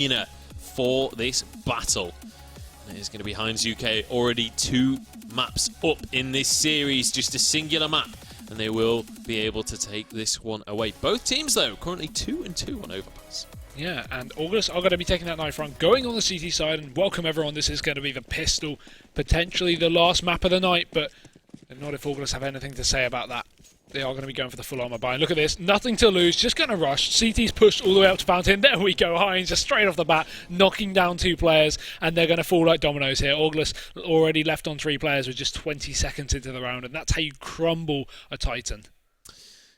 winner for this battle. It is going to be HeinzUK, already 2 maps up in this series, just a singular map, and they will be able to take this one away. Both teams, though, currently 2-2 on Overpass. Yeah, and Orgless are going to be taking that knife run, going on the CT side, and welcome everyone. This is going to be the pistol, potentially the last map of the night, but not if Orgless have anything to say about that. They are going to be going for the full armor buy. And look at this, nothing to lose, just going to rush. CT's pushed all the way up to Fountain. There we go, Heinz just straight off the bat, knocking down 2 players, and they're going to fall like dominoes here. Orgless already left on 3 players with just 20 seconds into the round, and that's how you crumble a Titan.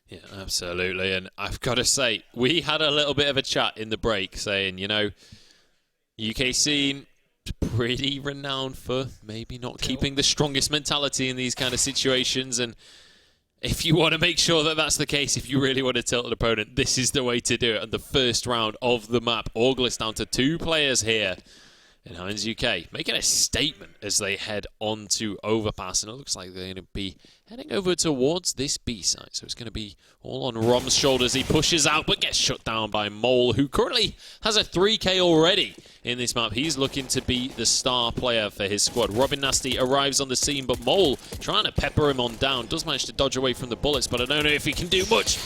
Yeah, absolutely. And I've got to say, we had a little bit of a chat in the break saying, you know, UK scene pretty renowned for maybe not keeping the strongest mentality in these kind of situations. And if you want to make sure that that's the case, if you really want to tilt an opponent, this is the way to do it. And the first round of the map, Orgless down to 2 players here in HeinzUK, making a statement as they head on to Overpass. And it looks like they're going to be heading over towards this B site. So it's going to be all on Rom's shoulders. He pushes out, but gets shut down by Mole, who currently has a 3K already in this map. He's looking to be the star player for his squad. Robin Nasty arrives on the scene, but Mole trying to pepper him on down. Does manage to dodge away from the bullets, but I don't know if he can do much.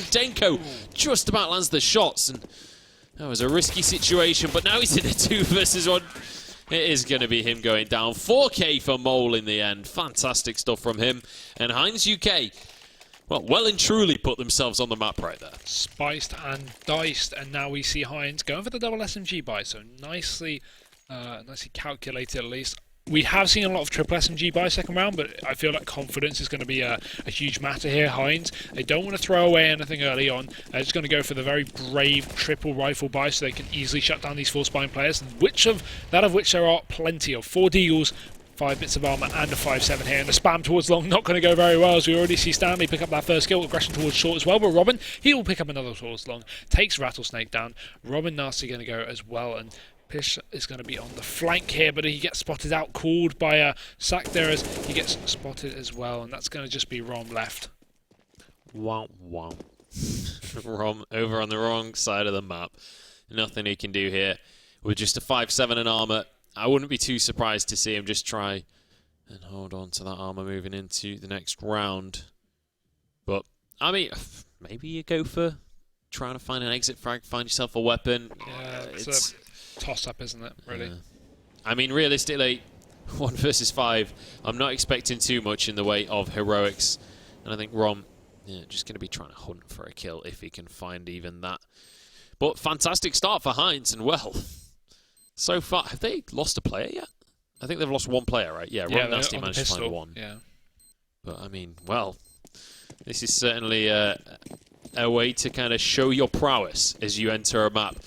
Denko just about lands the shots, and that was a risky situation, but now he's in a 2 versus 1. It is going to be him going down. 4K for Mole in the end. Fantastic stuff from him. And HeinzUK, well and truly put themselves on the map right there. Spiced and diced, and now we see Heinz going for the double SMG buy, so nicely calculated at least. We have seen a lot of triple SMG buy second round, but I feel like confidence is going to be a huge matter here. Heinz, they don't want to throw away anything early on. They're just going to go for the very brave triple rifle buy so they can easily shut down these 4 spine players, and which there are plenty of. 4 deagles, 5 bits of armor, and a 5-7 here. And the spam towards long not going to go very well, as we already see Stanley pick up that first kill. Aggression towards short as well, but Robin, he will pick up another towards long. Takes Rattlesnake down. Robin Nasty going to go as well, and Pish is going to be on the flank here, but he gets spotted out, called by Sack there as he gets spotted as well, and that's going to just be Rom left. Wow. Rom over on the wrong side of the map. Nothing he can do here with just a 5-7 in armor. I wouldn't be too surprised to see him just try and hold on to that armor moving into the next round. But, I mean, maybe you go for trying to find an exit frag, find yourself a weapon. Yeah, it's a toss-up, isn't it, really? I mean, realistically, 1 versus 5, I'm not expecting too much in the way of heroics. And I think Rom, just going to be trying to hunt for a kill if he can find even that. But fantastic start for Heinz, and well, so far, have they lost a player yet? I think they've lost 1 player, right? Yeah, Rom Nasty managed to find 1. Yeah. But, I mean, well, this is certainly a way to kind of show your prowess as you enter a map.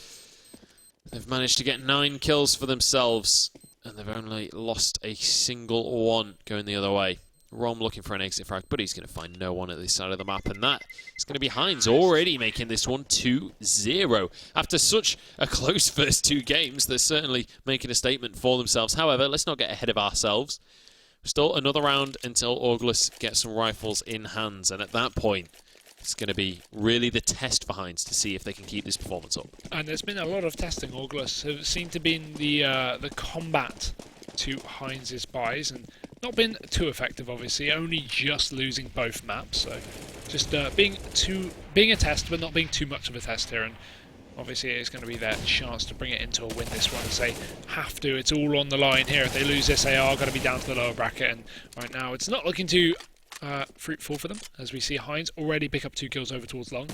They've managed to get 9 kills for themselves, and they've only lost a single one going the other way. Rom looking for an exit frag, but he's going to find no one at this side of the map, and that is going to be Heinz already making this one 2-0. After such a close first 2 games, they're certainly making a statement for themselves. However, let's not get ahead of ourselves. Still another round until Orgless gets some rifles in hands, and at that point, it's going to be really the test for Heinz to see if they can keep this performance up. And there's been a lot of testing. Orgless have seemed to be in the combat to Heinz's buys, and not been too effective, obviously, only just losing both maps. So just being a test, but not being too much of a test here. And obviously it's going to be their chance to bring it into a win this one, as they have to. It's all on the line here. If they lose this, they are going to be down to the lower bracket, and right now it's not looking too fruitful for them, as we see Heinz already pick up 2 kills over towards long.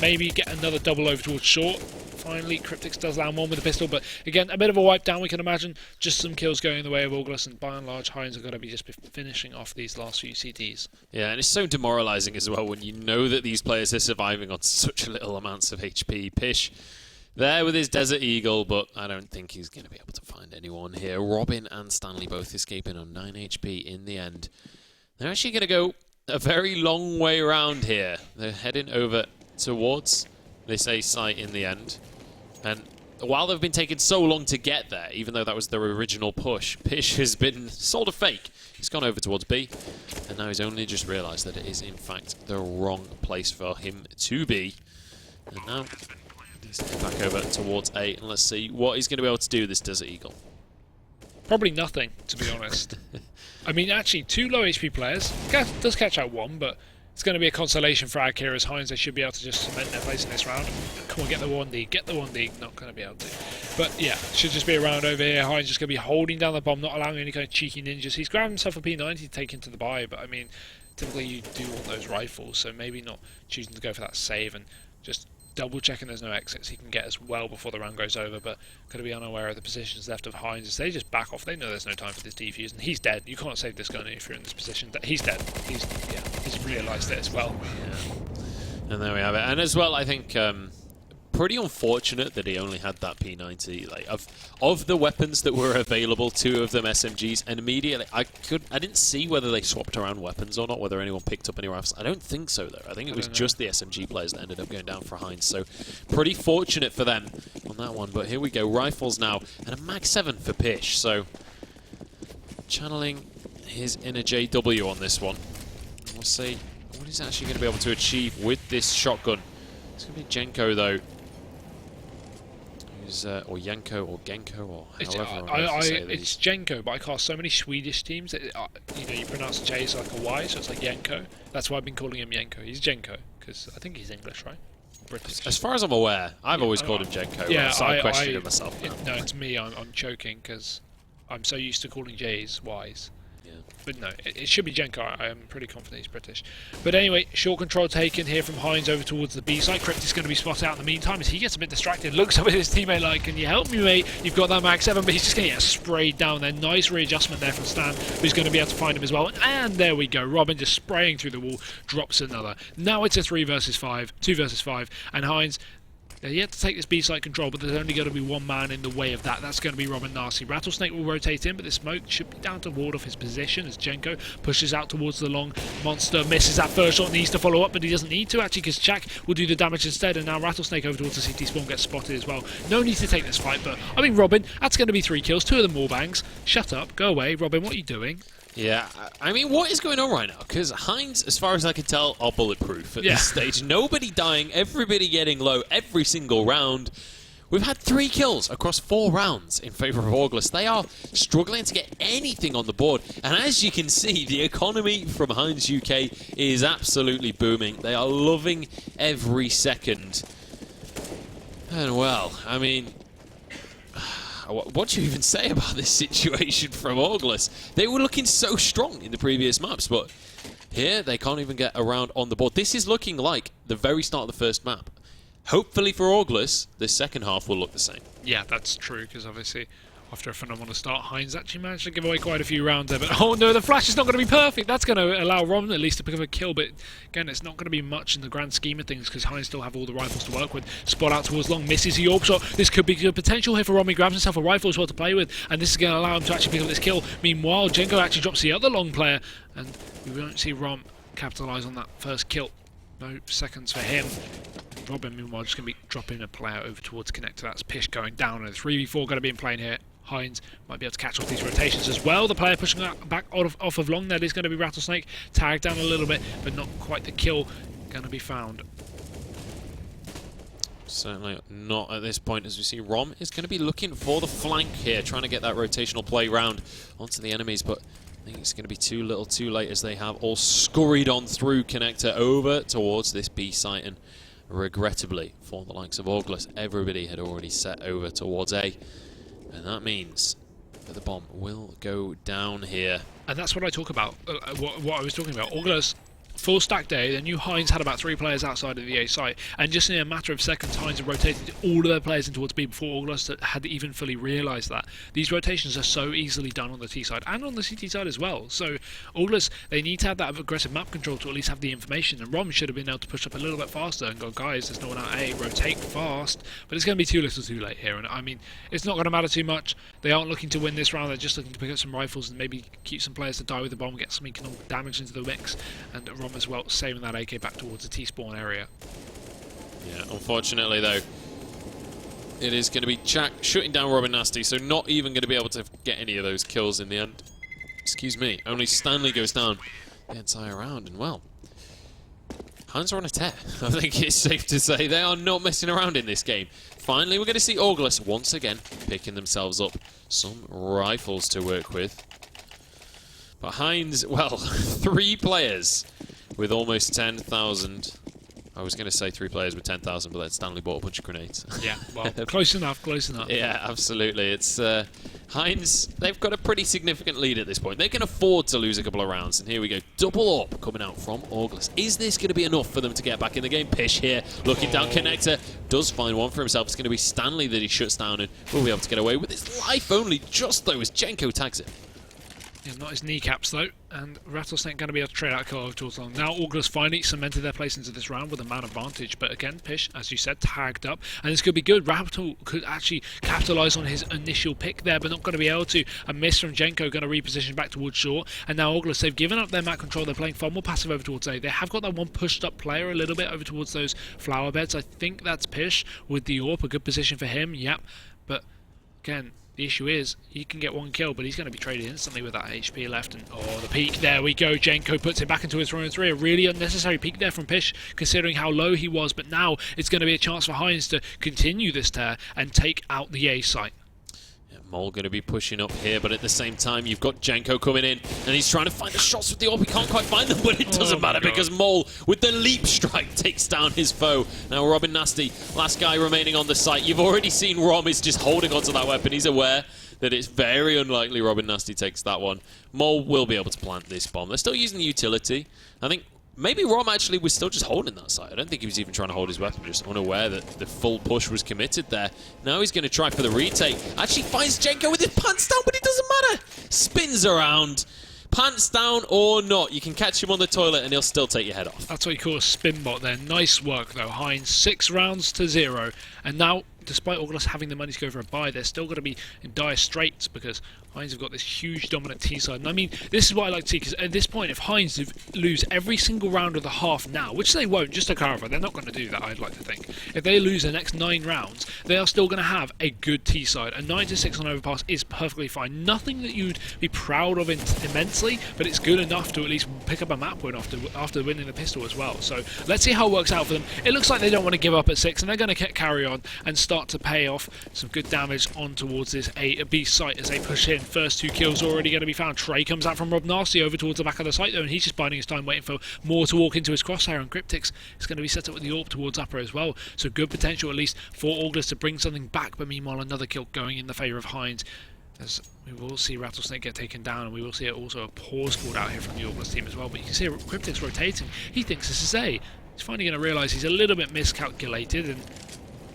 Maybe get another double over towards short. Finally, Cryptix does land 1 with a pistol, but again, a bit of a wipe down, we can imagine. Just some kills going in the way of Orgless, and by and large, Heinz are going to be just finishing off these last few CTs. Yeah, and it's so demoralizing as well when you know that these players are surviving on such little amounts of HP. Pish there with his Desert Eagle, but I don't think he's going to be able to find anyone here. Robin and Stanley both escaping on 9 HP in the end. They're actually going to go a very long way around here. They're heading over towards this A site in the end. And while they've been taking so long to get there, even though that was their original push, Pish has been sold a fake. He's gone over towards B, and now he's only just realised that it is in fact the wrong place for him to be. And now He's back over towards A, and let's see what he's going to be able to do, this Desert Eagle. Probably nothing, to be honest. I mean, actually, 2 low HP players. Does catch out 1, but it's going to be a consolation for Ak here as Heinz. They should be able to just cement their place in this round. Come on, get the 1D. Get the 1D. Not going to be able to. But yeah, should just be a round over here. Heinz just going to be holding down the bomb, not allowing any kind of cheeky ninjas. He's grabbed himself a P90 to take into the buy, but I mean, typically you do want those rifles, so maybe not choosing to go for that save and just double checking there's no exits he can get as well before the round goes over, but could be unaware of the positions left of Heinz as they just back off. They know there's no time for this defuse, and he's dead. You can't save this gun if you're in this position. He's dead. He's realised it as well. Yeah. And there we have it. And as well, I think pretty unfortunate that he only had that P90. Like of the weapons that were available, 2 of them SMGs, and immediately I didn't see whether they swapped around weapons or not, whether anyone picked up any rifles. I don't think so though. I think it was just the SMG players that ended up going down for Heinz. So pretty fortunate for them on that one. But here we go, rifles now, and a Mag 7 for Pish. So channeling his inner JW on this one. We'll see what he's actually going to be able to achieve with this shotgun. It's going to be Jenko though. Or Yanko or Genko or however it's Jenko, but I cast so many Swedish teams that you know, you pronounce the J's like a Y, so it's like Yanko. That's why I've been calling him Yanko. He's Jenko because I think he's English, right? British. As far as I'm aware, I've always called him Jenko. Yeah, so I questioned it myself. No, it's me. I'm choking because I'm so used to calling J's Y's. But no, it should be Jenko. I am pretty confident he's British. But anyway, short control taken here from Heinz over towards the B side. Crypt is going to be spotted out in the meantime as he gets a bit distracted. Looks up at his teammate like, can you help me, mate? You've got that Mag 7, but he's just going to get sprayed down there. Nice readjustment there from Stan, who's going to be able to find him as well. And there we go. Robin just spraying through the wall, drops another. Now it's a 2 versus 5, and Heinz, they're yet to take this B-site control, but there's only going to be 1 man in the way of that. That's going to be Robin Nasty. Rattlesnake will rotate in, but the smoke should be down to ward off his position as Jenko pushes out towards the long monster. Misses that first shot, needs to follow up, but he doesn't need to actually because Jack will do the damage instead. And now Rattlesnake over towards the CT spawn gets spotted as well. No need to take this fight, but I mean, Robin, that's going to be 3 kills, 2 of them wallbangs. Shut up, go away. Robin, what are you doing? Yeah, I mean, what is going on right now? Because Heinz, as far as I can tell, are bulletproof at this stage. Nobody dying, everybody getting low every single round. We've had 3 kills across 4 rounds in favour of Orgless. They are struggling to get anything on the board. And as you can see, the economy from HeinzUK is absolutely booming. They are loving every second. And well, I mean, what do you even say about this situation from Orgless? They were looking so strong in the previous maps, but here they can't even get around on the board. This is looking like the very start of the first map. Hopefully for Orgless, the second half will look the same. Yeah, that's true, because obviously after a phenomenal start, Heinz actually managed to give away quite a few rounds there. But oh no, the flash is not going to be perfect. That's going to allow Robin at least to pick up a kill. But again, it's not going to be much in the grand scheme of things because Heinz still have all the rifles to work with. Spot out towards long, misses the AWP shot. This could be good potential here for Robin. He grabs himself a rifle as well to play with. And this is going to allow him to actually pick up this kill. Meanwhile, Jenko actually drops the other long player. And we won't see Rom capitalise on that first kill. No seconds for him. Robin, meanwhile, just going to be dropping a player over towards Connector. That's Pish going down. And a 3v4 going to be in play here. Heinz might be able to catch off these rotations as well. The player pushing back off of long, that is going to be Rattlesnake. Tagged down a little bit, but not quite the kill going to be found. Certainly not at this point, as we see Rom is going to be looking for the flank here, trying to get that rotational play round onto the enemies, but I think it's going to be too little too late as they have all scurried on through Connector over towards this B site, and regrettably for the likes of Orgless, everybody had already set over towards A. And that means that the bomb will go down here. And that's what I talk about, what I was talking about. Orgless, full stack day, then you Heinz had about 3 players outside of the A site, and just in a matter of seconds, Heinz had rotated all of their players in towards B before Orgless had even fully realised that. These rotations are so easily done on the T side and on the CT side as well. So Orgless, they need to have that aggressive map control to at least have the information, and Rom should have been able to push up a little bit faster and go, guys, there's no one out A, rotate fast. But it's going to be too little too late here, and I mean, it's not going to matter too much. They aren't looking to win this round, they're just looking to pick up some rifles and maybe keep some players to die with the bomb, get some economic damage into the mix, and Rom as well, saving that AK back towards the T-spawn area. Yeah, unfortunately though, it is going to be Jack shooting down Robin Nasty, so not even going to be able to get any of those kills in the end. Excuse me, only Stanley goes down the entire round, and well, Heinz are on a tear. I think it's safe to say they are not messing around in this game. Finally, we're going to see Orgless once again picking themselves up some rifles to work with. But Heinz, well, 3 players with almost 10,000. I was going to say 3 players with 10,000, but then Stanley bought a bunch of grenades. Yeah, well, close enough, close enough. Yeah, absolutely. It's Heinz, they've got a pretty significant lead at this point. They can afford to lose a couple of rounds, and here we go. Double up coming out from Orgless. Is this going to be enough for them to get back in the game? Pish here, looking down. Connector does find one for himself. It's going to be Stanley that he shuts down, and will be able to get away with his life only just though as Jenko tags it. Yeah, not his kneecaps though, and Rattlesnake going to be able to trade out kill over towards long. Now Orgless finally cemented their place into this round with a man advantage, but again, Pish, as you said, tagged up, and this could be good. Rattle could actually capitalise on his initial pick there, but not going to be able to. A miss from Jenko, going to reposition back towards shore, and now Orgless, they've given up their map control. They're playing far more passive over towards A. They have got that one pushed up player a little bit over towards those flower beds. I think that's Pish with the AWP, a good position for him, yep, but again, the issue is, he can get 1 kill, but he's going to be traded instantly with that HP left. And oh, the peek, there we go. Jenko puts it back into his 3-on-3. A really unnecessary peek there from Pish, considering how low he was. But now it's going to be a chance for Heinz to continue this tear and take out the A site. Mole going to be pushing up here, but at the same time, you've got Jenko coming in, and he's trying to find the shots with the AWP. He can't quite find them, but it doesn't matter because Mole, with the leap strike, takes down his foe. Now, Robin Nasty, last guy remaining on the site. You've already seen Rom is just holding onto that weapon. He's aware that it's very unlikely Robin Nasty takes that one. Mole will be able to plant this bomb. They're still using the utility. I think maybe Rom actually was still just holding that side. I don't think he was even trying to hold his weapon, just unaware that the full push was committed there. Now he's going to try for the retake. Actually finds Jenko with his pants down, but it doesn't matter. Spins around. Pants down or not, you can catch him on the toilet and he'll still take your head off. That's what you call a spin bot there. Nice work though, Heinz. 6 rounds to 0. And now, despite Orgless having the money to go for a buy, they're still going to be in dire straits because Heinz have got this huge dominant T side. And I mean, this is what I like to see, because at this point, if Heinz lose every single round of the half now, which they won't, just to clarify, they're not going to do that, I'd like to think. If they lose the next 9 rounds, they are still going to have a good T side. A 9-6 on overpass is perfectly fine. Nothing that you'd be proud of immensely, but it's good enough to at least pick up a map win after winning the pistol as well. So let's see how it works out for them. It looks like they don't want to give up at 6, and they're going to carry on and start to pay off some good damage on towards this B site as they push in. First 2 kills already going to be found. Trey comes out from Rob Nasty over towards the back of the site though, and he's just biding his time waiting for more to walk into his crosshair, and Cryptix is going to be set up with the AWP towards upper as well. So good potential at least for Orgless to bring something back, but meanwhile another kill going in the favour of Heinz, as we will see Rattlesnake get taken down, and we will see also a pause called out here from the Orgless team as well. But you can see Cryptix rotating. He thinks this is A. He's finally going to realise he's a little bit miscalculated, and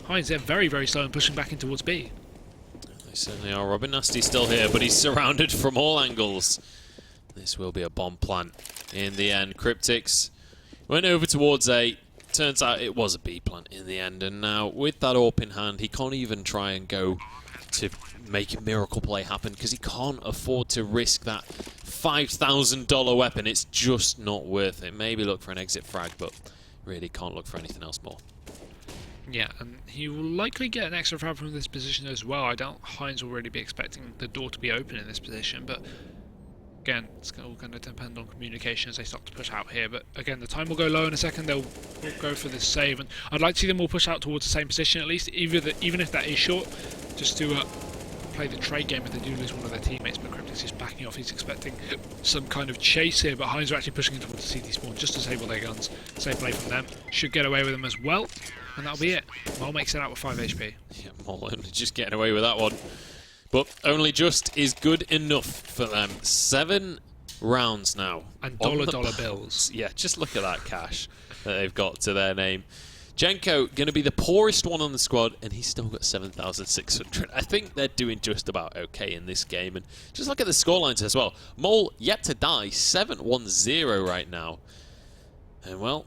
Heinz, they're very, very slow and pushing back in towards B. They certainly are. Robin Nasty's still here, but he's surrounded from all angles. This will be a bomb plant in the end. Cryptix went over towards A. Turns out it was a B plant in the end, and now with that AWP in hand, he can't even try and go to make a miracle play happen because he can't afford to risk that $5,000 weapon. It's just not worth it. Maybe look for an exit frag, but really can't look for anything else more. Yeah, and he will likely get an extra frag from this position as well. I doubt Heinz will really be expecting the door to be open in this position, but again, it's all going to depend on communication as they start to push out here. But again, the time will go low in a second. They'll go for this save, and I'd like to see them all push out towards the same position at least, even if that is short, just to play the trade game if they do lose one of their teammates. But Cryptix is backing off. He's expecting some kind of chase here, but Heinz are actually pushing in towards the CT spawn just to disable their guns. Safe play from them. Should get away with them as well, and that'll be it. Mole makes it out with 5 HP. Yeah, Mole only just getting away with that one. But only just is good enough for them. 7 rounds now. And dollar bills. Yeah, just look at that cash that they've got to their name. Jenko going to be the poorest one on the squad, and he's still got 7,600. I think they're doing just about okay in this game. And just look at the scorelines as well. Mole yet to die, 7-1-0 right now. And well,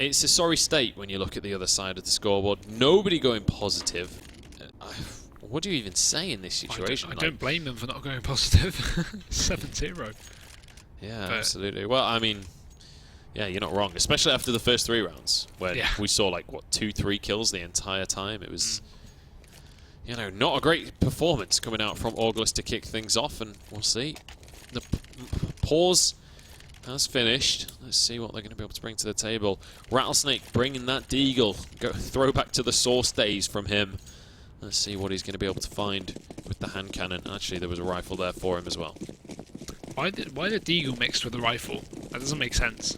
it's a sorry state when you look at the other side of the scoreboard. Nobody going positive. What do you even say in this situation? I don't blame them for not going positive. 7-0. Yeah, but absolutely. Well, I mean, yeah, you're not wrong. Especially after the first 3 rounds, when we saw like what 2-3 kills the entire time. It was, you know, not a great performance coming out from Orgless to kick things off, and we'll see. The pause has finished. Let's see what they're going to be able to bring to the table. Rattlesnake bringing that deagle. Throw back to the Source days from him. Let's see what he's going to be able to find with the hand cannon. Actually, there was a rifle there for him as well. Why the deagle mixed with the rifle? That doesn't make sense.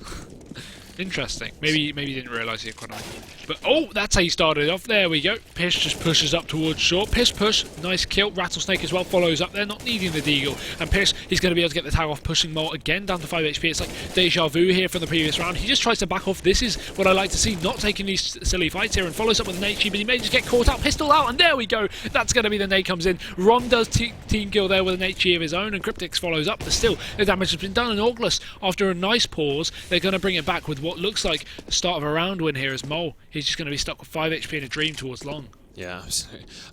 Interesting. Maybe you didn't realise the economy. But oh, that's how you started off. There we go. Pish just pushes up towards short. Pish push, nice kill. Rattlesnake as well follows up there, not needing the deagle. And Pish, he's going to be able to get the tag off, pushing Mole again down to 5 HP. It's like deja vu here from the previous round. He just tries to back off. This is what I like to see, not taking these silly fights here, and follows up with an HE, but he may just get caught out. Pistol out, and there we go. That's going to be the nade comes in. Rom does team kill there with an HE of his own, and Cryptix follows up, but still the damage has been done. And Orgless, after a nice pause, they're going to bring it back with what looks like the start of a round win here as Mole. He's just going to be stuck with 5 HP in a dream towards long. Yeah,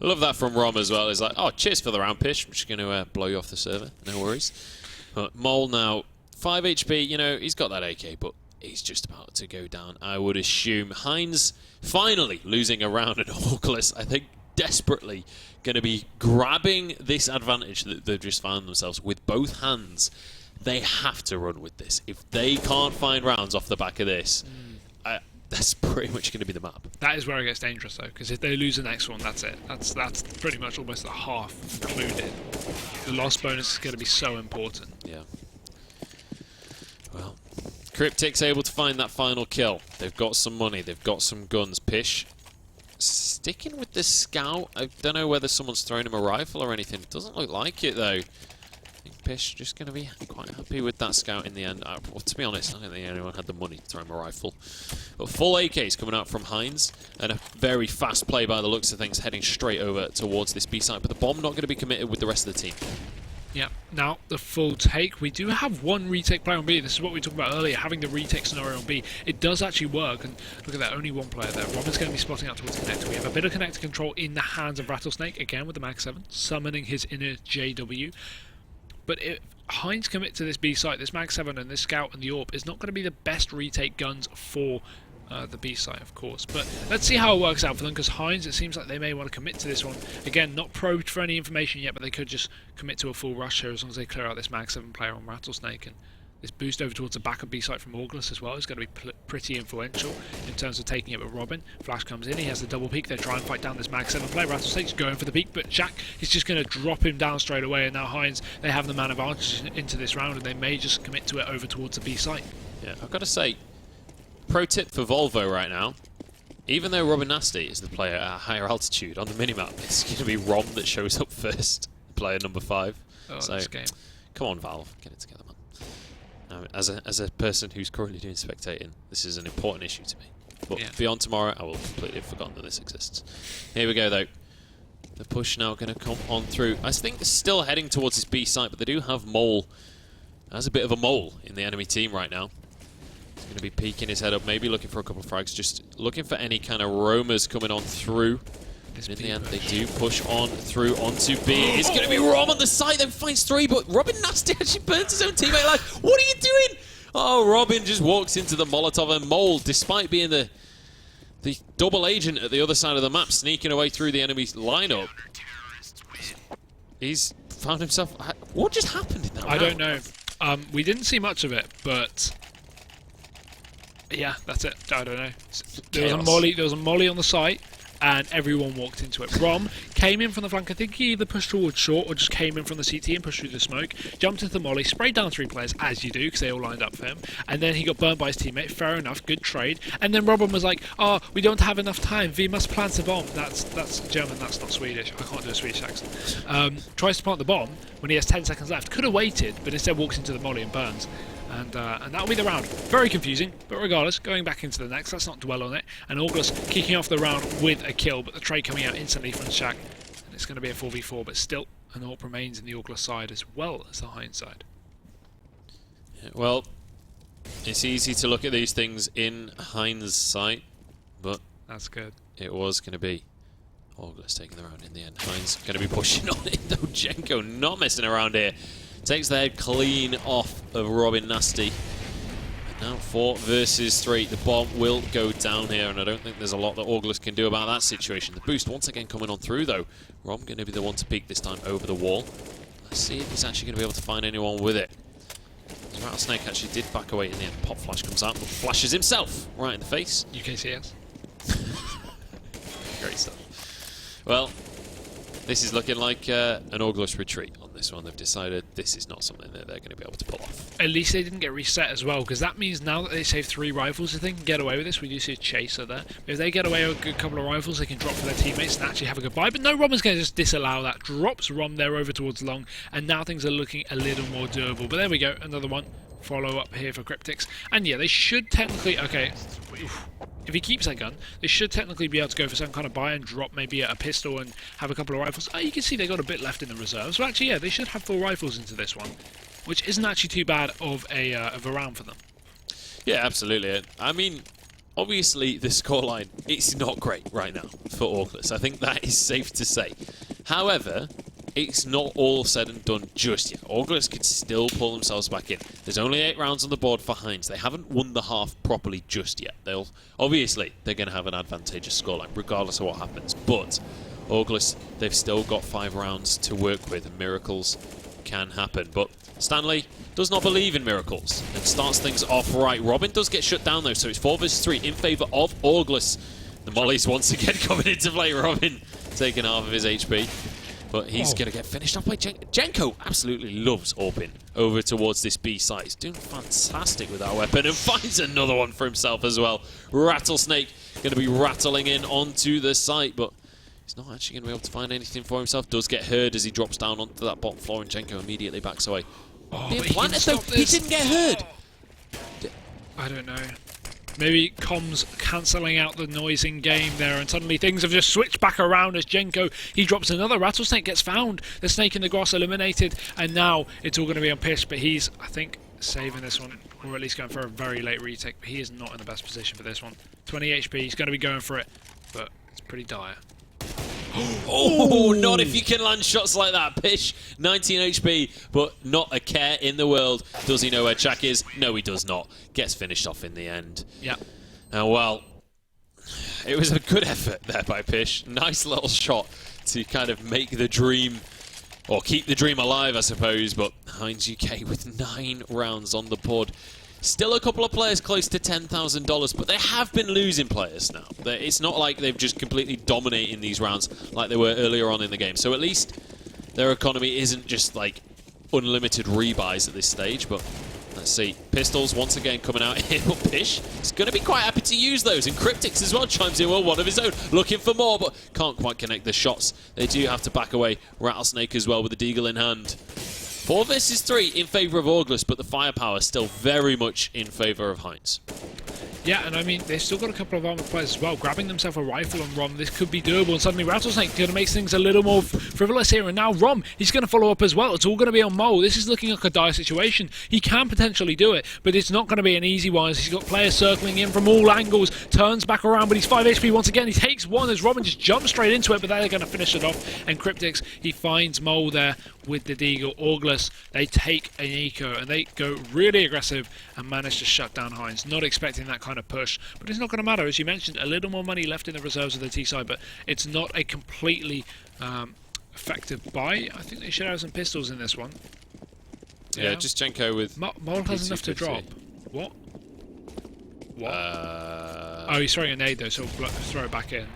I love that from Rom as well. He's like, oh, cheers for the round, Pish. I'm just going to blow you off the server. No worries. But Mole now, 5 HP, you know, he's got that AK, but he's just about to go down. I would assume Heinz finally losing a round at Orgless. I think desperately going to be grabbing this advantage that they've just found themselves with both hands. They have to run with this. If they can't find rounds off the back of this, that's pretty much going to be the map. That is where it gets dangerous, though, because if they lose the next one, that's it. That's pretty much almost a half included. The loss bonus is going to be so important. Yeah. Well, Cryptic's able to find that final kill. They've got some money. They've got some guns. Pish sticking with the scout. I don't know whether someone's thrown him a rifle or anything. It doesn't look like it, though. I think Pish just going to be quite happy with that scout in the end. Well, to be honest, I don't think anyone had the money to throw him a rifle. But full AKs coming out from Heinz, and a very fast play by the looks of things, heading straight over towards this B site. But the bomb not going to be committed with the rest of the team. Yeah, now the full take. We do have one retake player on B. This is what we talked about earlier, having the retake scenario on B. It does actually work, and look at that, only one player there. Robin's going to be spotting out towards the connector. We have a bit of connector control in the hands of Rattlesnake, again with the Mag 7, summoning his inner JW. But if Heinz commit to this B site, this Mag 7 and this Scout and the AWP is not going to be the best retake guns for the B site, of course. But let's see how it works out for them, because Heinz, it seems like they may want to commit to this one. Again, not probed for any information yet, but they could just commit to a full rush here as long as they clear out this Mag 7 player on Rattlesnake. And this boost over towards the back of B site from Orgless as well is going to be pretty influential in terms of taking it with Robin. Flash comes in, he has the double peek, they try and fight down this Mag 7 player. Rattlesnake's going for the peek, but Jack is just going to drop him down straight away, and now Heinz, they have the man advantage into this round, and they may just commit to it over towards the B site. Yeah, I've got to say, pro tip for Volvo right now, even though Robin Nasty is the player at a higher altitude on the minimap, it's going to be Rom that shows up first, player number 5. Oh, so, this game. Come on, Valve, get it together, man. As a person who's currently doing spectating, this is an important issue to me. But Yeah. beyond tomorrow, I will completely have forgotten that this exists. Here we go, though. The push now going to come on through. I think they're still heading towards this B site, but they do have Mole. There's a bit of a mole in the enemy team right now. He's going to be peeking his head up, maybe looking for a couple of frags, just looking for any kind of roamers coming on through. And in the end, they do push on through onto B. It's going to be Rom on the side, then finds 3, but Robin Nasty actually burns his own teammate. Like, what are you doing? Oh, Robin just walks into the Molotov, and Mole, despite being the double agent at the other side of the map, sneaking away through the enemy lineup, he's found himself... What just happened in that round? I don't know. We didn't see much of it, but... yeah, that's it. I don't know. There was a molly on the site, and everyone walked into it. Rom came in from the flank. I think he either pushed towards short or just came in from the CT and pushed through the smoke, jumped into the molly, sprayed down 3 players, as you do, because they all lined up for him, and then he got burned by his teammate. Fair enough, good trade. And then Robin was like, oh, we don't have enough time, we must plant a bomb. That's German, that's not Swedish. I can't do a Swedish accent. Tries to plant the bomb when he has 10 seconds left. Could have waited, but instead walks into the molly and burns. And that'll be the round. Very confusing, but regardless, going back into the next, let's not dwell on it. And Orgless kicking off the round with a kill, but the trade coming out instantly from Shaq. And it's going to be a 4v4, but still, an AWP remains in the Orgless side as well as the Heinz side. Yeah, well, it's easy to look at these things in Heinz' sight, but that's good. It was going to be Orgless taking the round in the end. Heinz going to be pushing on it, though. Jenko not messing around here. Takes the head clean off of Robin Nasty. And now 4 versus 3. The bomb will go down here, and I don't think there's a lot that Orgless can do about that situation. The boost once again coming on through, though. Rom going to be the one to peek this time over the wall. Let's see if he's actually going to be able to find anyone with it. Rattlesnake actually did back away in the end. Pop Flash comes out and flashes himself right in the face. UKCS. Great stuff. Well, this is looking like an Orgless retreat on this one. They've decided this is not something that they're going to be able to pull off. At least they didn't get reset as well, because that means now that they save 3 rifles, if they can get away with this, we do see a chaser there. If they get away with a good couple of rifles, they can drop for their teammates and actually have a goodbye. But no, Robin's going to just disallow that. Drops Rom there over towards long, and now things are looking a little more doable. But there we go, another one. Follow up here for Cryptics. And yeah, they should technically... Okay, if he keeps that gun, they should technically be able to go for some kind of buy and drop maybe a pistol and have a couple of rifles. Oh, you can see they got a bit left in the reserves. So actually, yeah, they should have 4 rifles into this one, which isn't actually too bad of a round for them. Yeah, absolutely. I mean, obviously the scoreline, it's not great right now for Orgless. I think that is safe to say. However, it's not all said and done just yet. Orgless could still pull themselves back in. There's only 8 rounds on the board for Heinz. They haven't won the half properly just yet. Obviously, they're going to have an advantageous scoreline, regardless of what happens. But Orgless, they've still got 5 rounds to work with, and miracles can happen. But Stanley does not believe in miracles and starts things off right. Robin does get shut down, though, so it's 4 versus 3 in favour of Orgless. The mollies once again coming into play. Robin taking half of his HP. But he's going to get finished off by Jenko. Absolutely loves Orpin over towards this B site. He's doing fantastic with that weapon and finds another one for himself as well. Rattlesnake going to be rattling in onto the site, but he's not actually going to be able to find anything for himself. Does get heard as he drops down onto that bottom floor, and Jenko immediately backs away. Oh, He didn't get heard. I don't know. Maybe comms cancelling out the noise in game there, and suddenly things have just switched back around as Jenko, he drops another. Rattlesnake gets found. The snake in the grass eliminated, and now it's all going to be on Pish, but he's, I think, saving this one, or at least going for a very late retake, but he is not in the best position for this one. 20 HP, he's going to be going for it, but it's pretty dire. Oh, not if you can land shots like that. Pish, 19 HP, but not a care in the world. Does he know where Chak is? No, he does not. Gets finished off in the end. Yeah. Well, it was a good effort there by Pish. Nice little shot to kind of make the dream, or keep the dream alive, I suppose. But HeinzUK with 9 rounds on the board. Still a couple of players close to $10,000, but they have been losing players now. It's not like they've just completely dominated these rounds like they were earlier on in the game. So at least their economy isn't just like unlimited rebuys at this stage. But let's see. Pistols once again coming out here. But Pish is going to be quite happy to use those. And Cryptics as well chimes in, well, one of his own. Looking for more, but can't quite connect the shots. They do have to back away. Rattlesnake as well with the deagle in hand. 4 versus 3 in favour of Orgless, but the firepower still very much in favour of Heinz. Yeah, and I mean, they've still got a couple of armoured players as well. Grabbing themselves a rifle and Rom, this could be doable. And suddenly Rattlesnake going to make things a little more frivolous here. And now Rom, he's going to follow up as well. It's all going to be on Mole. This is looking like a dire situation. He can potentially do it, but it's not going to be an easy one. He's got players circling in from all angles. Turns back around, but he's 5 HP once again. He takes one as Robin just jumps straight into it, but they're going to finish it off. And Cryptics, he finds Mole there with the deagle. Orgless, they take an eco and they go really aggressive and manage to shut down Heinz. Not expecting that kind of push, but it's not going to matter. As you mentioned, a little more money left in the reserves of the T side, but it's not a completely effective buy. I think they should have some pistols in this one. Yeah, just Jenko with Mole has enough to drop. What? Oh, he's throwing a nade though, so we'll throw it back in.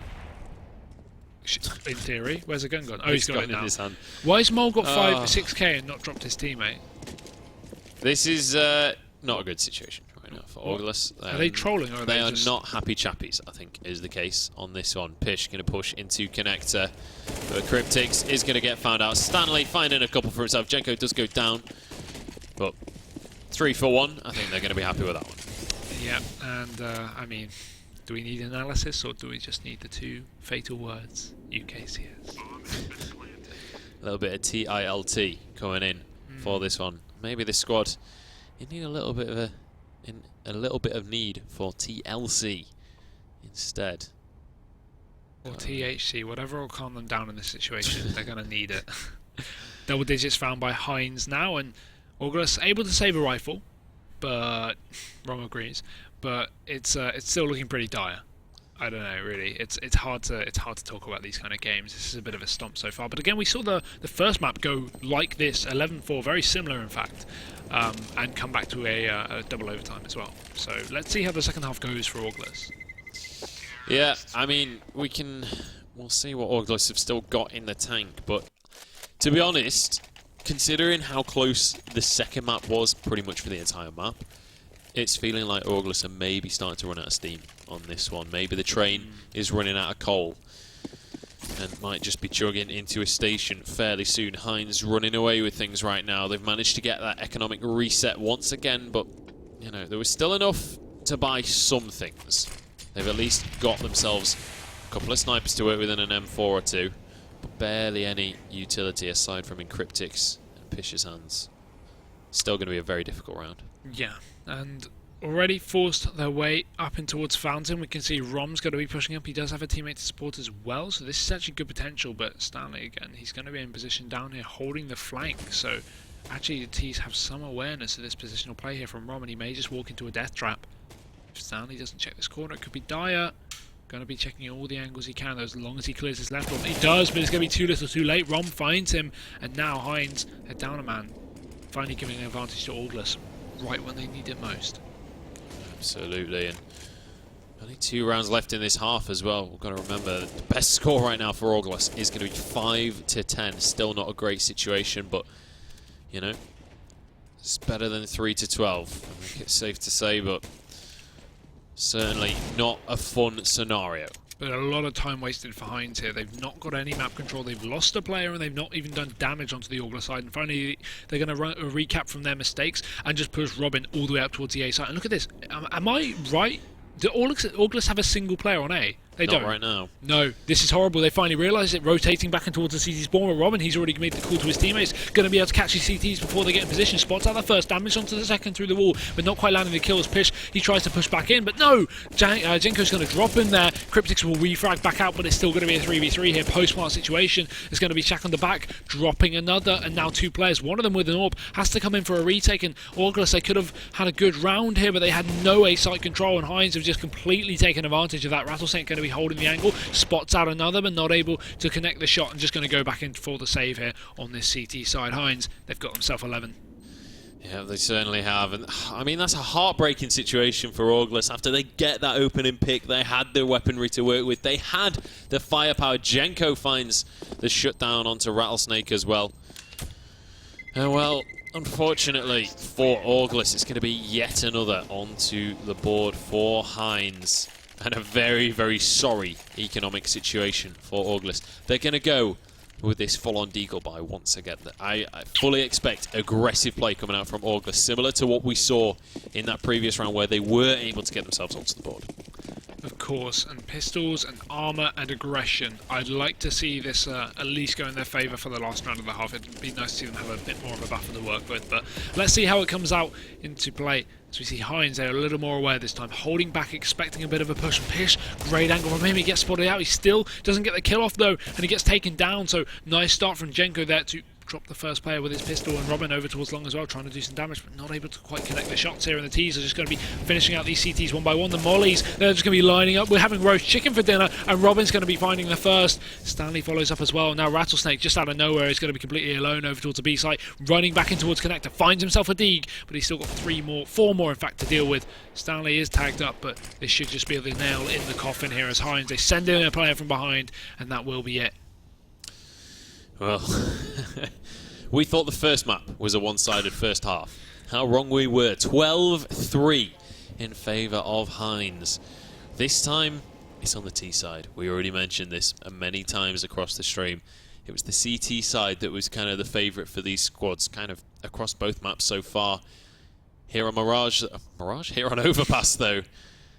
In theory. Where's the gun gone? Oh, he's got it now. In his hand. Why has Mole got 6k and not dropped his teammate? This is not a good situation right now for Orgless. Are they trolling or are they just... not happy chappies, I think, is the case on this one. Pish going to push into connector. But Cryptics is going to get found out. Stanley finding a couple for himself. Jenko does go down. But 3 for 1. I think they're going to be happy with that one. Yeah, and I mean, do we need analysis or do we just need the 2 fatal words? UKCS. A little bit of TILT coming in for this one. Maybe this squad, you need a little bit of need for TLC instead. Or THC, whatever will calm them down in this situation. They're going to need it. Double digits found by Heinz now, and Orgless able to save a rifle, but Rom agrees. But it's still looking pretty dire. I don't know, really. It's hard to talk about these kind of games. This is a bit of a stomp so far. But again, we saw the first map go like this, 11-4, very similar in fact, and come back to a double overtime as well. So let's see how the second half goes for Orgless. Yeah, I mean, we'll see what Orgless have still got in the tank, but to be honest, considering how close the second map was pretty much for the entire map, it's feeling like Orgless are maybe starting to run out of steam on this one. Maybe the train is running out of coal and might just be chugging into a station fairly soon. Heinz running away with things right now. They've managed to get that economic reset once again, but you know, there was still enough to buy some things. They've at least got themselves a couple of snipers to work with in an M4 or two, but barely any utility aside from Encryptics and Pish's hands. Still going to be a very difficult round. Yeah, and already forced their way up in towards Fountain. We can see Rom's going to be pushing up. He does have a teammate to support as well, so this is actually good potential, but Stanley, again, he's going to be in position down here holding the flank, so actually the T's have some awareness of this positional play here from Rom, and he may just walk into a death trap. If Stanley doesn't check this corner, it could be dire. Going to be checking all the angles he can, as long as he clears his left one. He does, but it's going to be too little too late. Rom finds him, and now Heinz, head down a man, finally giving an advantage to Orgless right when they need it most. Absolutely, and only 2 rounds left in this half as well. We've got to remember the best score right now for Orgless is going to be 5-10. Still not a great situation, but you know, it's better than 3-12. I think it's safe to say, but certainly not a fun scenario. But a lot of time wasted for Heinz here. They've not got any map control. They've lost a player and they've not even done damage onto the Orgless side. And finally, they're going to run a recap from their mistakes and just push Robin all the way up towards the A side. And look at this. Am I right? Do Orgless have a single player on A? They Not don't. right now. No, this is horrible. They finally realise it, rotating back and towards the CT spawn. But Robin, he's already made the call to his teammates. Going to be able to catch his CTs before they get in position. Spots out the first, damage onto the second through the wall, but not quite landing the kills. Pish, he tries to push back in, but no! Jenko's going to drop in there. Cryptics will refrag back out, but it's still going to be a 3v3 here. Post-smart situation. It's going to be Shaq on the back, dropping another, and now 2 players. One of them with an AWP has to come in for a retake, and Orgless, they could have had a good round here, but they had no A-site control, and Heinz have just completely taken advantage of that. Rattlesnake going to be holding the angle. Spots out another, but not able to connect the shot, and just going to go back in for the save here on this CT side. Heinz, they've got themselves 11. Yeah, they certainly have. And I mean, that's a heartbreaking situation for Orgless. After they get that opening pick, they had the weaponry to work with. They had the firepower. Jenko finds the shutdown onto Rattlesnake as well. And well, unfortunately for Orgless, it's going to be yet another onto the board for Heinz. And a very, very sorry economic situation for Orgless. They're going to go with this full-on deagle buy once again. I fully expect aggressive play coming out from Orgless, similar to what we saw in that previous round where they were able to get themselves onto the board. Of course, and pistols and armour and aggression. I'd like to see this at least go in their favour for the last round of the half. It'd be nice to see them have a bit more of a buffer to work with, but let's see how it comes out into play. As we see Heinz, they're a little more aware this time, holding back, expecting a bit of a push. Pish, great angle from him, he gets spotted out, he still doesn't get the kill off though, and he gets taken down, so nice start from Jenko there to drop the first player with his pistol, and Robin over towards Long as well, trying to do some damage, but not able to quite connect the shots here, and the T's are just going to be finishing out these CTs one by one. The Mollies, they're just going to be lining up. We're having roast chicken for dinner, and Robin's going to be finding the first. Stanley follows up as well. Now Rattlesnake, just out of nowhere, is going to be completely alone over towards the B site, running back in towards Connector, finds himself a Deeg, but he's still got 4 more in fact to deal with. Stanley is tagged up, but this should just be the nail in the coffin here as Heinz, they send in a player from behind, and that will be it. Well, we thought the first map was a one-sided first half. How wrong we were. 12-3 in favour of Heinz. This time, it's on the T side. We already mentioned this many times across the stream. It was the CT side that was kind of the favourite for these squads, kind of across both maps so far. Here on Here on Overpass, though,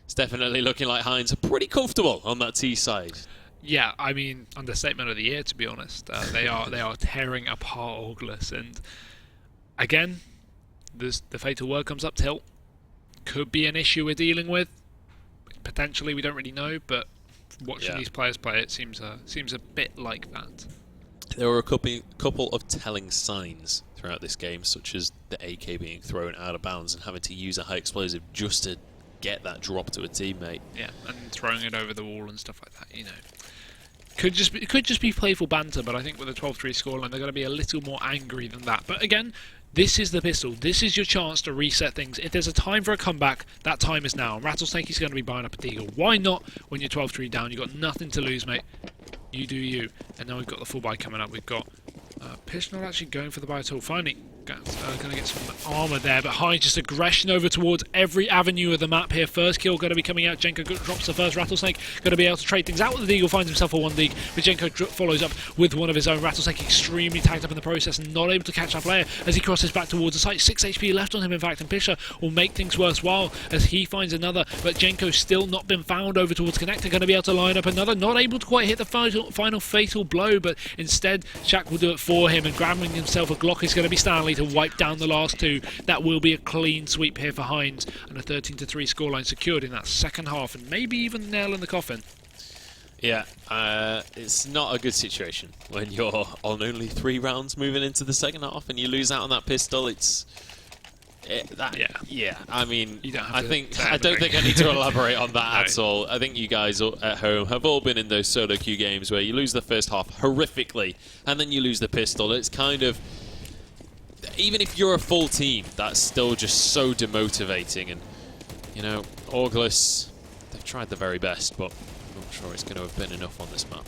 it's definitely looking like Heinz are pretty comfortable on that T side. Yeah, I mean, understatement of the year, to be honest. They are tearing apart Orgless, and again, the fatal word comes up. Tilt could be an issue we're dealing with. Potentially, we don't really know, but watching these players play, it seems a bit like that. There were a couple of telling signs throughout this game, such as the AK being thrown out of bounds and having to use a high explosive just to get that drop to a teammate. Yeah, and throwing it over the wall and stuff like that, you know. It could just be playful banter, but I think with a 12-3 scoreline, they're going to be a little more angry than that. But again, this is the pistol. This is your chance to reset things. If there's a time for a comeback, that time is now. And Rattlesnake is going to be buying up a Deagle. Why not when you're 12-3 down? You've got nothing to lose, mate. You do you. And now we've got the full buy coming up. We've got Pish not actually going for the buy at all. Finally, going to get some armour there, but Heinz just aggression over towards every avenue of the map here. First kill going to be coming out. Jenko drops the first. Rattlesnake going to be able to trade things out with the Deagle, finds himself a 1 league, but Jenko follows up with one of his own. Rattlesnake extremely tagged up in the process and not able to catch that player as he crosses back towards the site. 6 HP left on him, in fact, and Pisher will make things worthwhile as he finds another, but Jenko's still not been found over towards Connector. Going to be able to line up another, not able to quite hit the final fatal blow, but instead Shaq will do it for him, and grabbing himself a Glock is going to be Stanley to wipe down the last two. That will be a clean sweep here for Heinz, and a 13-3 scoreline secured in that second half, and maybe even the nail in the coffin. Yeah, it's not a good situation when you're on only 3 rounds moving into the second half and you lose out on that pistol. Yeah. I mean, I don't think I need to elaborate on that at all. I think you guys at home have all been in those solo queue games where you lose the first half horrifically and then you lose the pistol. It's kind of, even if you're a full team, that's still just so demotivating. And you know, Orgless, they've tried the very best, but I'm not sure it's going to have been enough on this map.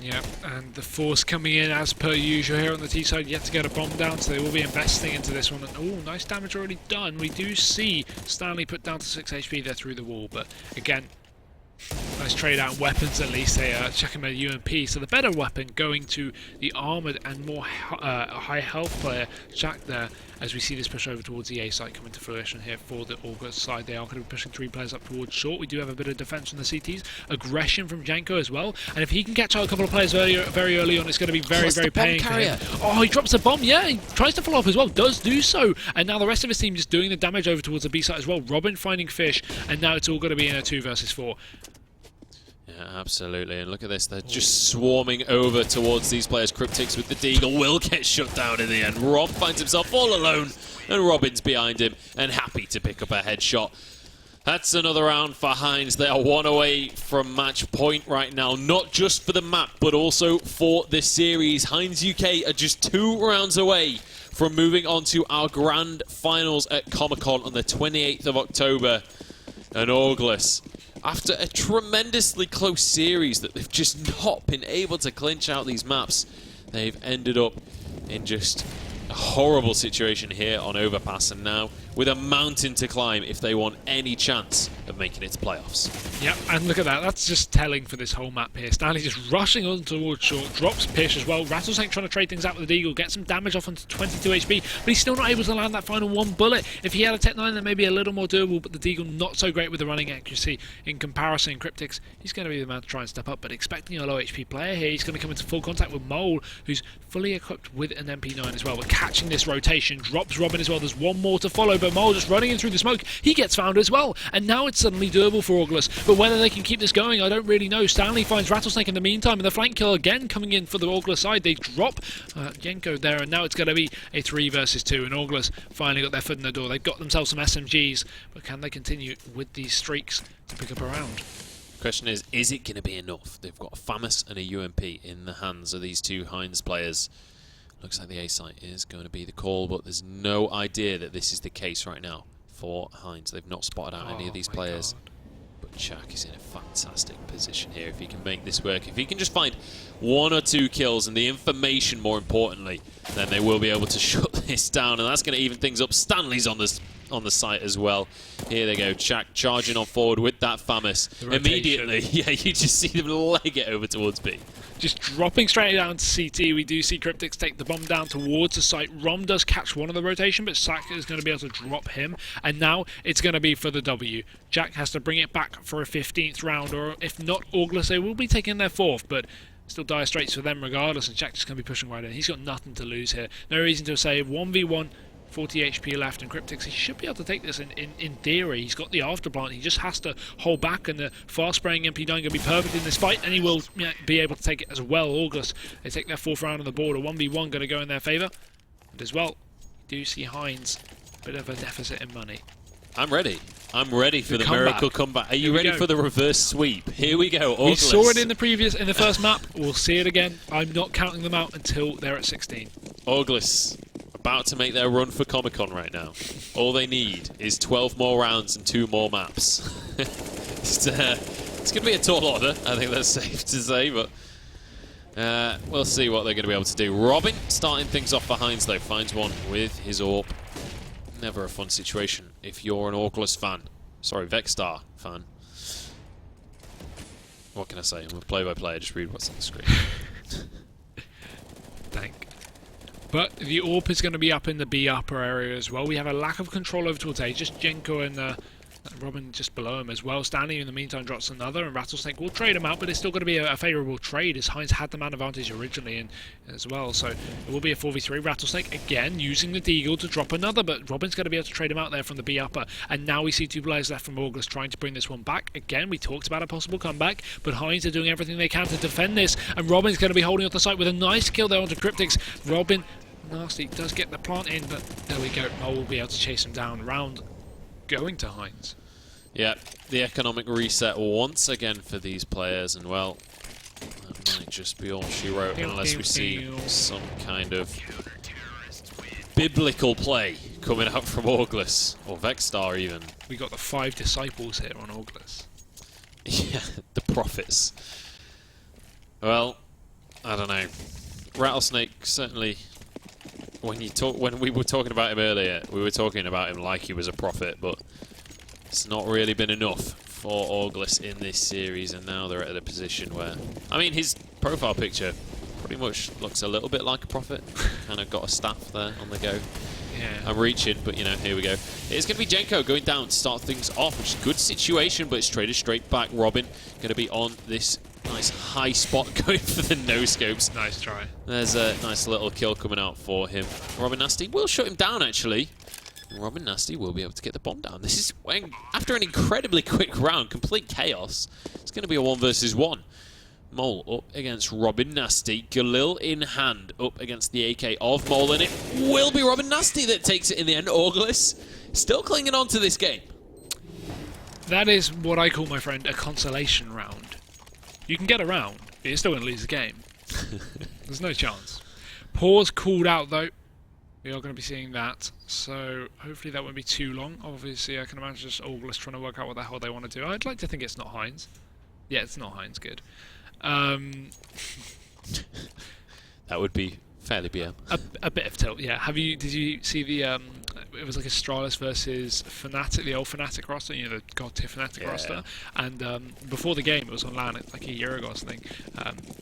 Yeah, and the force coming in as per usual here on the T side, yet to get a bomb down, so they will be investing into this one. And oh, nice damage already done. We do see Stanley put down to 6 HP there through the wall, but again, nice trade out weapons at least. They are checking their UMP, so the better weapon going to the armoured and more high health player, Jack there, as we see this push over towards the A site coming to fruition here for the Orgless side. They are going to be pushing 3 players up towards short. We do have a bit of defence from the CTs. Aggression from Janko as well, and if he can catch out a couple of players very early on, it's going to be very paying for him. Oh, he drops a bomb, yeah, he tries to follow up as well, does do so, and now the rest of his team just doing the damage over towards the B site as well. Robin finding Fish, and now it's all going to be in a 2 versus 4. Yeah, absolutely, and look at this, they're just swarming over towards these players. Cryptics with the Deagle will get shut down in the end. Rob finds himself all alone, and Robin's behind him, and happy to pick up a headshot. That's another round for Heinz. They are 1 away from match point right now, not just for the map, but also for this series. HeinzUK are just 2 rounds away from moving on to our grand finals at Comic-Con on the 28th of October. And Orgless, after a tremendously close series that they've just not been able to clinch out these maps, they've ended up in just a horrible situation here on Overpass, and now with a mountain to climb if they want any chance of making it to playoffs. Yep, and look at that, that's just telling for this whole map here. Stanley just rushing on towards short, drops Pish as well. Rattlesnake trying to trade things out with the Deagle, get some damage off onto 22 HP, but he's still not able to land that final 1 bullet. If he had a Tech 9, then maybe a little more doable, but the Deagle not so great with the running accuracy in comparison. Cryptics, he's going to be the man to try and step up, but expecting a low HP player here, he's going to come into full contact with Mole, who's fully equipped with an MP9 as well. But catching this rotation, drops Robin as well. There's 1 more to follow, but Mole just running in through the smoke. He gets found as well, and now it's suddenly doable for Orgless. But whether they can keep this going, I don't really know. Stanley finds Rattlesnake in the meantime, and the flank kill again coming in for the Orgless side. They drop Yenko there, and now it's going to be a 3 versus 2, and Orgless finally got their foot in the door. They've got themselves some SMGs, but can they continue with these streaks to pick up a round? Question is it going to be enough? They've got a FAMAS and a UMP in the hands of these 2 Heinz players. Looks like the A site is going to be the call, but there's no idea that this is the case right now for Heinz. They've not spotted out any of these players. God. But Chuck is in a fantastic position here. If he can make this work, if he can just find 1 or 2 kills and the information more importantly, then they will be able to shut this down, and that's going to even things up. Stanley's on the site as well. Here they go, Chuck charging on forward with that FAMAS. Immediately, yeah, you just see them leg it over towards B. Just dropping straight down to CT. We do see Cryptics take the bomb down towards the site. Rom does catch one of the rotation, but Sack is going to be able to drop him. And now it's going to be for the W. Jack has to bring it back for a 15th round, or if not, Orgless, they will be taking their 4th, but still dire straits for them regardless, and Jack just going to be pushing right in. He's got nothing to lose here. No reason to say 1v1. 40 HP left, and Cryptics, he should be able to take this in theory. He's got the afterplant, he just has to hold back, and the fast spraying MP9 going to be perfect in this fight, and he will be able to take it as well. Orgless, they take their 4th round on the board. A 1v1 going to go in their favour, and as well, we do see Heinz, bit of a deficit in money. I'm ready. I'm ready for the comeback. miracle comeback. Are you Here we ready go. for the reverse sweep? Here we go. We Orgless. saw it in the first map. We'll see it again. I'm not counting them out until they're at 16. Orgless about to make their run for Comic-Con right now. All they need is 12 more rounds and 2 more maps. It's going to be a tall order, I think that's safe to say, but we'll see what they're going to be able to do. Robin starting things off for Heinz, though. Finds one with his AWP. Never a fun situation if you're an Orgless fan. Sorry, Vexstar fan. What can I say? I'm a play-by-play. Just read what's on the screen. Thank. But the AWP is going to be up in the B upper area as well. We have a lack of control over towards A. Just Jenko and Robin just below him as well. Stanley in the meantime drops another, and Rattlesnake will trade him out, but it's still going to be a favourable trade as Heinz had the man advantage originally in as well. So it will be a 4v3. Rattlesnake again using the Deagle to drop another, but Robin's going to be able to trade him out there from the B upper. And now we see 2 players left from Orgless trying to bring this one back. Again, we talked about a possible comeback, but Heinz are doing everything they can to defend this, and Robin's going to be holding off the site with a nice kill there onto Cryptics. Robin, nasty, does get the plant in, but there we go. Mole will be able to chase him down. Round going to Heinz. Yeah, the economic reset once again for these players, and well, that might just be all she wrote unless we see some kind of biblical play coming out from Orgless, or Vexstar even. We got the 5 disciples here on Orgless. Yeah, the prophets. Well, I don't know. Rattlesnake certainly. When we were talking about him earlier, we were talking about him like he was a prophet, but it's not really been enough for Orgless in this series, and now they're at a position where, I mean, his profile picture pretty much looks a little bit like a prophet. Kind of got a staff there on the go. Yeah. I'm reaching, but you know, here we go. It's going to be Jenko going down to start things off, which is a good situation, but it's traded straight back. Robin going to be on this nice high spot going for the no-scopes. Nice try. There's a nice little kill coming out for him. Robin Nasty will shut him down, actually. Robin Nasty will be able to get the bomb down. This is when, after an incredibly quick round, complete chaos. It's going to be a 1 versus 1. Mole up against Robin Nasty. Galil in hand up against the AK of Mole, and it will be Robin Nasty that takes it in the end. Orgless still clinging on to this game. That is what I call, my friend, a consolation round. You can get a round, but you're still going to lose the game. There's no chance. Pause called out, though. We are going to be seeing that, so hopefully that won't be too long. Obviously, I can imagine just Orgless trying to work out what the hell they want to do. I'd like to think it's not Heinz. Yeah, it's not Heinz. Good. That would be fairly BM. A bit of tilt, yeah. Did you see the it was like a Astralis versus Fnatic, the old Fnatic roster, you know, the God tier Fnatic roster. And before the game, it was on LAN like a year ago or something.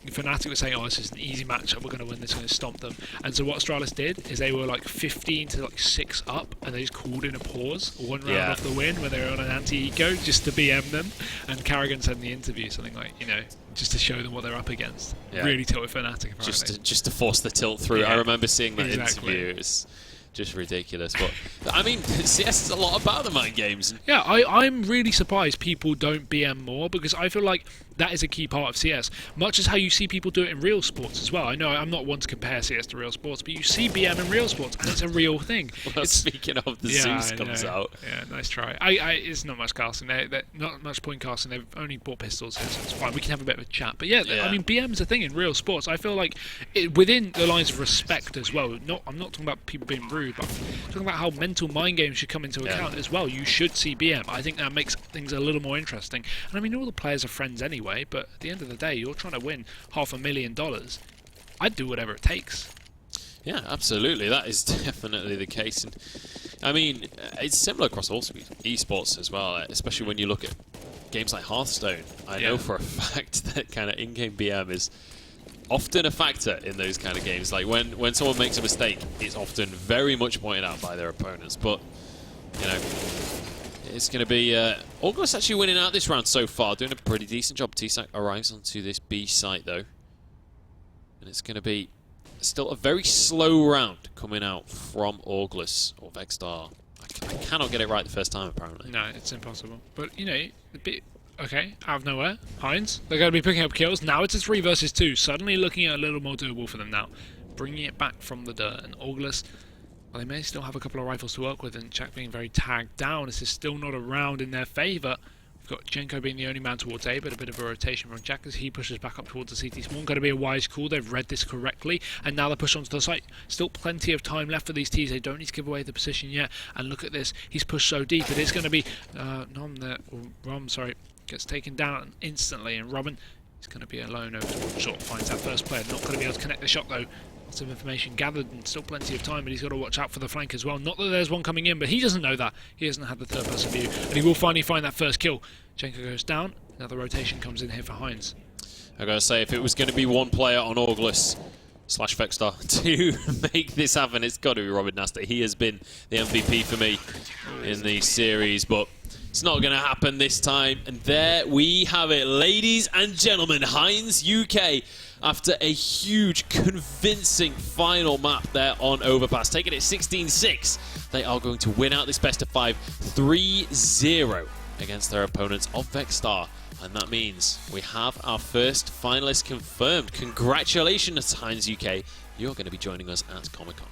Fnatic was saying, "Oh, this is an easy matchup. We're going to win this. We're going to stomp them." And so what Astralis did is they were like 15 to like 6 up, and they just called in a pause, 1 round off the win when they were on an anti-eco, just to BM them. And Carrigan said in the interview something like, you know, just to show them what they're up against. Yeah. Really tilt with Fnatic, apparently. Just to force the tilt through. Yeah. I remember seeing that interview. It was just ridiculous. But I mean, CS is a lot about the mind games. Yeah, I'm really surprised people don't BM more, because I feel like that is a key part of CS. Much as how you see people do it in real sports as well. I know I'm not one to compare CS to real sports, but you see BM in real sports, and it's a real thing. Well, speaking of, the Zeus comes out. Yeah, nice try. It's not much casting. They're not much point casting. They've only bought pistols here, so it's fine. We can have a bit of a chat. But yeah, I mean, BM is a thing in real sports. I feel like within the lines of respect as well. I'm not talking about people being rude, but I'm talking about how mental mind games should come into account as well. You should see BM. I think that makes things a little more interesting. And I mean, all the players are friends anyway, but at the end of the day, you're trying to win $500,000. I'd do whatever it takes. Yeah, absolutely. That is definitely the case. And I mean, it's similar across all esports as well, especially when you look at games like Hearthstone. I know for a fact that kind of in-game BM is often a factor in those kind of games. Like when someone makes a mistake, it's often very much pointed out by their opponents. But, you know, it's going to be Orgless actually winning out this round so far, doing a pretty decent job. T-Sac arrives onto this B site though, and it's going to be still a very slow round coming out from Orgless or Vexstar. I cannot get it right the first time apparently. No, it's impossible. But you know, a bit okay, out of nowhere, Heinz. They're going to be picking up kills. Now it's a 3 versus 2. Suddenly looking at a little more doable for them now, bringing it back from the dirt. And Orgless, Well, they may still have a couple of rifles to work with, and Jack being very tagged down. This is still not a round in their favour. We've got Jenko being the only man towards A, but a bit of a rotation from Jack as he pushes back up towards the CT spawn. Going to be a wise call. They've read this correctly, and now they push onto the site. Still plenty of time left for these Ts. They don't need to give away the position yet. And look at this. He's pushed so deep. It is going to be Rom, sorry, gets taken down instantly, and Robin is going to be alone over towards short. Finds that first player. Not going to be able to connect the shot though. Lots of information gathered and still plenty of time, but he's got to watch out for the flank as well. Not that there's one coming in, but he doesn't know that. He hasn't had the third person view, and he will finally find that first kill. Jenko goes down. Another rotation comes in here for Heinz. I gotta say, if it was going to be one player on Orgless / Vexstar to make this happen, it's got to be Robin Nasty. He has been the MVP for me in the series, but it's not going to happen this time. And there we have it, ladies and gentlemen. HeinzUK, after a huge, convincing final map there on Overpass, taking it 16-6, they are going to win out this best of 5 3-0 against their opponents of Vexstar. And that means we have our first finalist confirmed. Congratulations, HeinzUK. You're going to be joining us at Comic-Con.